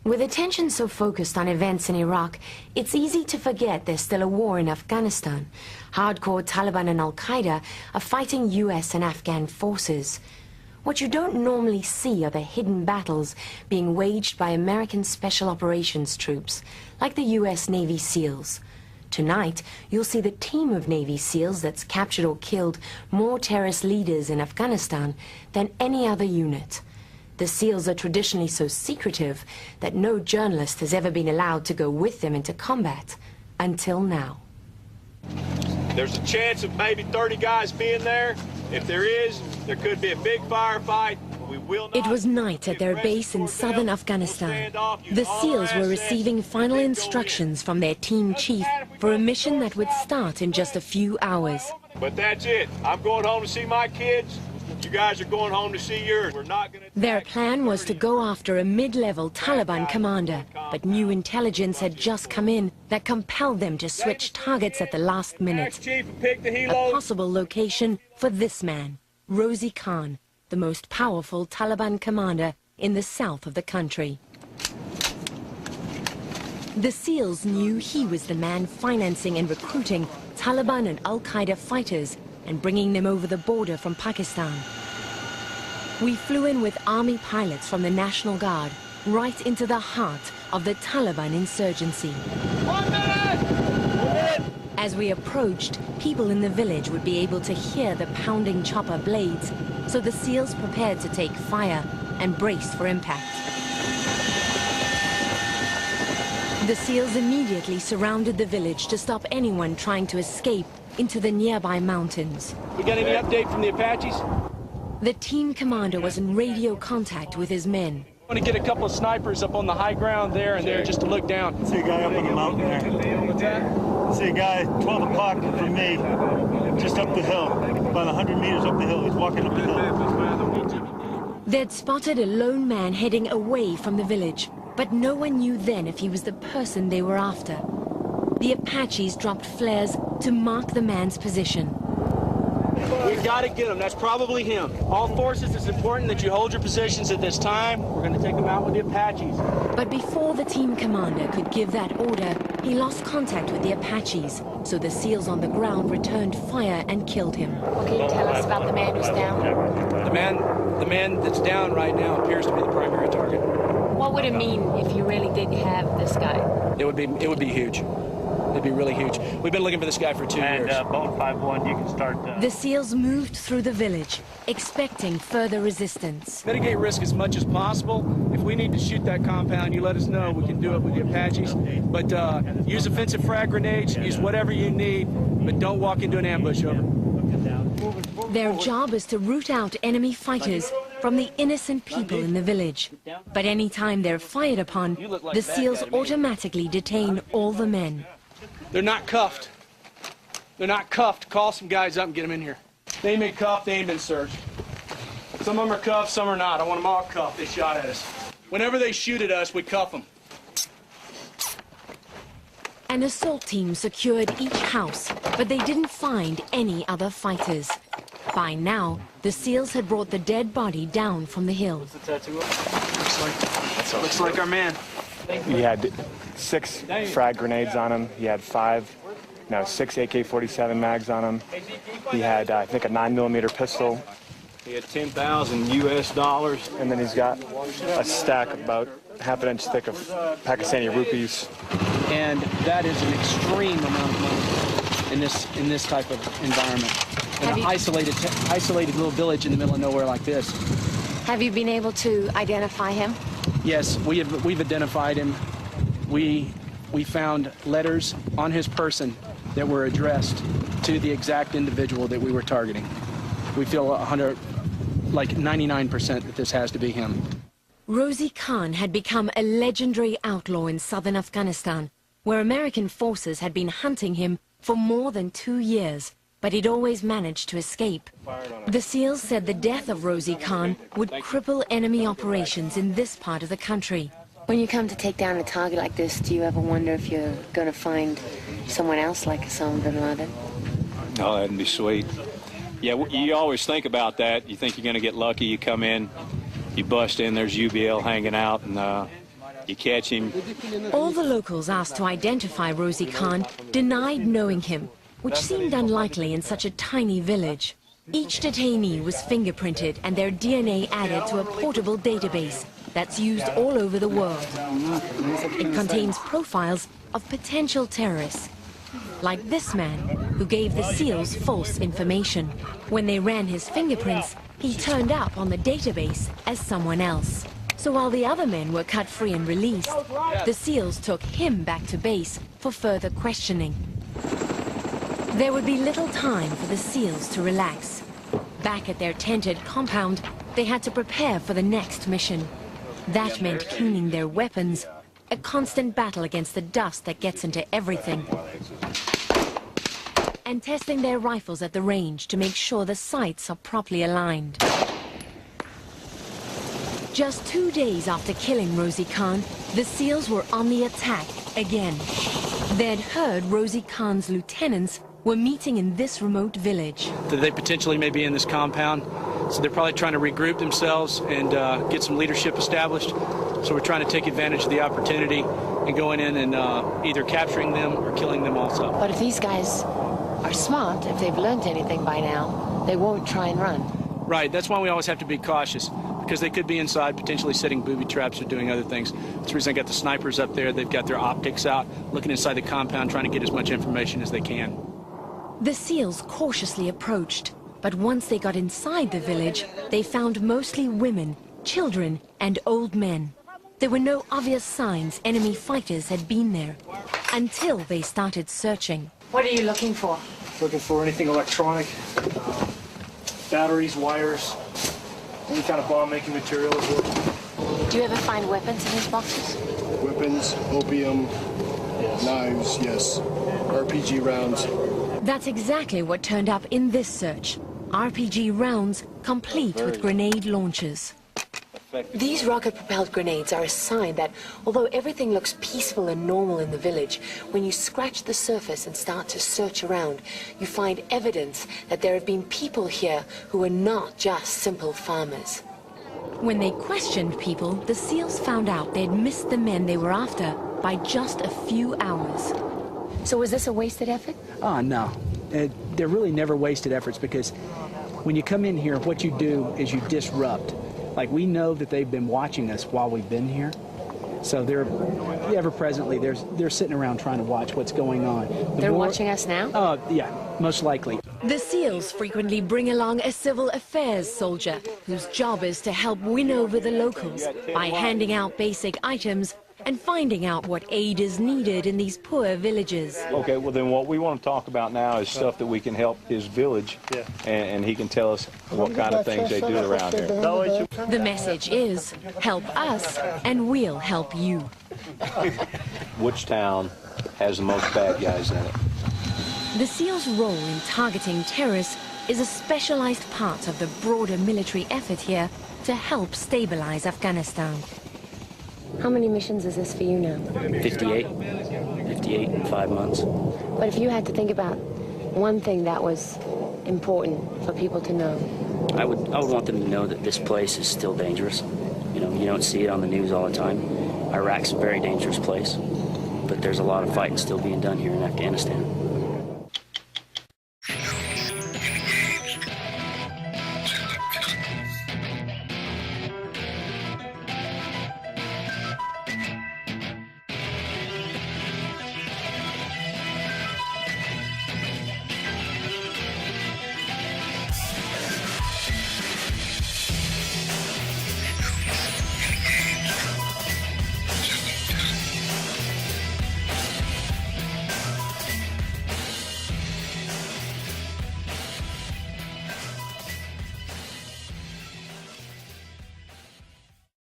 With attention so focused on events in Iraq, it's easy to forget there's still a war in Afghanistan. Hardcore Taliban and Al-Qaeda are fighting US and Afghan forces. What you don't normally see are the hidden battles being waged by American Special Operations troops, like the US Navy SEALs. Tonight, you'll see the team of Navy SEALs that's captured or killed more terrorist leaders in Afghanistan than any other unit. The SEALs are traditionally so secretive that no journalist has ever been allowed to go with them into combat, until now. There's a chance of maybe 30 guys being there. If there is, there could be a big firefight. It was night at their base in southern Afghanistan. The SEALs were receiving final instructions from their team chief for a mission that would start in just a few hours. But that's it. I'm going home to see my kids. You guys are going home to see yours. We're not going to... Their plan was to go after a mid-level Taliban commander, but new intelligence had just come in that compelled them to switch targets at the last minute. A possible location for this man, Rosie Khan, the most powerful Taliban commander in the south of the country. The SEALs knew he was the man financing and recruiting Taliban and Al-Qaeda fighters and bringing them over the border from Pakistan. We flew in with army pilots from the National Guard right into the heart of the Taliban insurgency. 1 minute! As we approached, people in the village would be able to hear the pounding chopper blades, so the SEALs prepared to take fire and braced for impact. The SEALs immediately surrounded the village to stop anyone trying to escape into the nearby mountains. We got any update from the Apaches? The team commander was in radio contact with his men. I want to get a couple of snipers up on the high ground there and there just to look down. I see a guy up on the mountain there. What's that? I see a guy 12 o'clock from me, just up the hill, about 100 meters up the hill. He's walking up the hill. They'd spotted a lone man heading away from the village, but no one knew then if he was the person they were after. The Apaches dropped flares to mark the man's position. We've got to get him. That's probably him. All forces, it's important that you hold your positions at this time. We're going to take him out with the Apaches. But before the team commander could give that order, he lost contact with the Apaches, so the SEALs on the ground returned fire and killed him. What can you tell us about the man who's down? The man that's down right now appears to be the primary target. What would it mean if you really did have this guy? It would be huge. It'd be really huge. We've been looking for this guy for 2 years. And Boat 5-1, you can start... The SEALs moved through the village, expecting further resistance. Mitigate risk as much as possible. If we need to shoot that compound, you let us know. We can do it with the Apaches. But use offensive frag grenades, use whatever you need, but don't walk into an ambush, over. Their job is to root out enemy fighters from the innocent people in the village. But any time they're fired upon, the SEALs automatically detain all the men. They're not cuffed. They're not cuffed. Call some guys up and get them in here. They ain't been cuffed, they ain't been searched. Some of them are cuffed, some are not. I want them all cuffed. They shot at us. Whenever they shoot at us, we cuff them. An assault team secured each house, but they didn't find any other fighters. By now, the SEALs had brought the dead body down from the hill. What's the tattoo? Looks like our man. He had 6 frag grenades on him. He had 6 AK-47 mags on him. He had, I think, a 9mm pistol. He had $10,000 US. And then he's got a stack about half an inch thick of Pakistani rupees. And that is an extreme amount of money in this type of environment. In an isolated little village in the middle of nowhere like this. Have you been able to identify him? Yes, we've identified him. We found letters on his person that were addressed to the exact individual that we were targeting. We feel 99% that this has to be him. Rosie Khan had become a legendary outlaw in southern Afghanistan, where American forces had been hunting him for more than 2 years, but he'd always managed to escape. The SEALs said the death of Rosie Khan would cripple enemy operations in this part of the country. When you come to take down a target like this, do you ever wonder if you're going to find someone else like Osama bin Laden? Oh, that'd be sweet. Yeah, you always think about that. You think you're going to get lucky. You come in, you bust in, there's UBL hanging out, and You catch him. All the locals asked to identify Rosie Khan denied knowing him, which seemed unlikely in such a tiny village. Each detainee was fingerprinted and their DNA added to a portable database that's used all over the world. It contains profiles of potential terrorists, like this man who gave the SEALs false information. When they ran his fingerprints, he turned up on the database as someone else. So while the other men were cut free and released, the SEALs took him back to base for further questioning. There would be little time for the SEALs to relax. Back at their tented compound, they had to prepare for the next mission. That meant cleaning their weapons, a constant battle against the dust that gets into everything, and testing their rifles at the range to make sure the sights are properly aligned. Just 2 days after killing Rosie Khan, the SEALs were on the attack again. They'd heard Rosie Khan's lieutenants were meeting in this remote village. They potentially may be in this compound, so they're probably trying to regroup themselves and get some leadership established. So we're trying to take advantage of the opportunity and going in and either capturing them or killing them also. But if these guys are smart, if they've learned anything by now, they won't try and run. Right, that's why we always have to be cautious, because they could be inside potentially setting booby traps or doing other things. That's the reason I got the snipers up there. They've got their optics out, looking inside the compound, trying to get as much information as they can. The SEALs cautiously approached, but once they got inside the village, they found mostly women, children, and old men. There were no obvious signs enemy fighters had been there, until they started searching. What are you looking for? Looking for anything electronic, batteries, wires, any kind of bomb-making material as well. Do you ever find weapons in these boxes? Weapons, opium, knives, yes. RPG rounds. That's exactly what turned up in this search. RPG rounds, complete with grenade launchers. These rocket-propelled grenades are a sign that, although everything looks peaceful and normal in the village, when you scratch the surface and start to search around, you find evidence that there have been people here who are not just simple farmers. When they questioned people, the SEALs found out they'd missed the men they were after by just a few hours. So was this a wasted effort? Oh, no. They're really never wasted efforts, because when you come in here, what you do is you disrupt. Like, we know that they've been watching us while we've been here. So they're ever-presently, they're sitting around trying to watch what's going on. They're watching us now? Yeah, most likely. The SEALs frequently bring along a civil affairs soldier whose job is to help win over the locals by handing out basic items and finding out what aid is needed in these poor villages. Okay, well then what we want to talk about now is stuff that we can help his village, and he can tell us what kind of things they do around here. The message is, help us and we'll help you. Which town has the most bad guys in it? The SEALs' role in targeting terrorists is a specialized part of the broader military effort here to help stabilize Afghanistan. How many missions is this for you now? 58 in 5 months. But if you had to think about one thing that was important for people to know. I would want them to know that this place is still dangerous. You know, you don't see it on the news all the time. Iraq's a very dangerous place, but there's a lot of fighting still being done here in Afghanistan.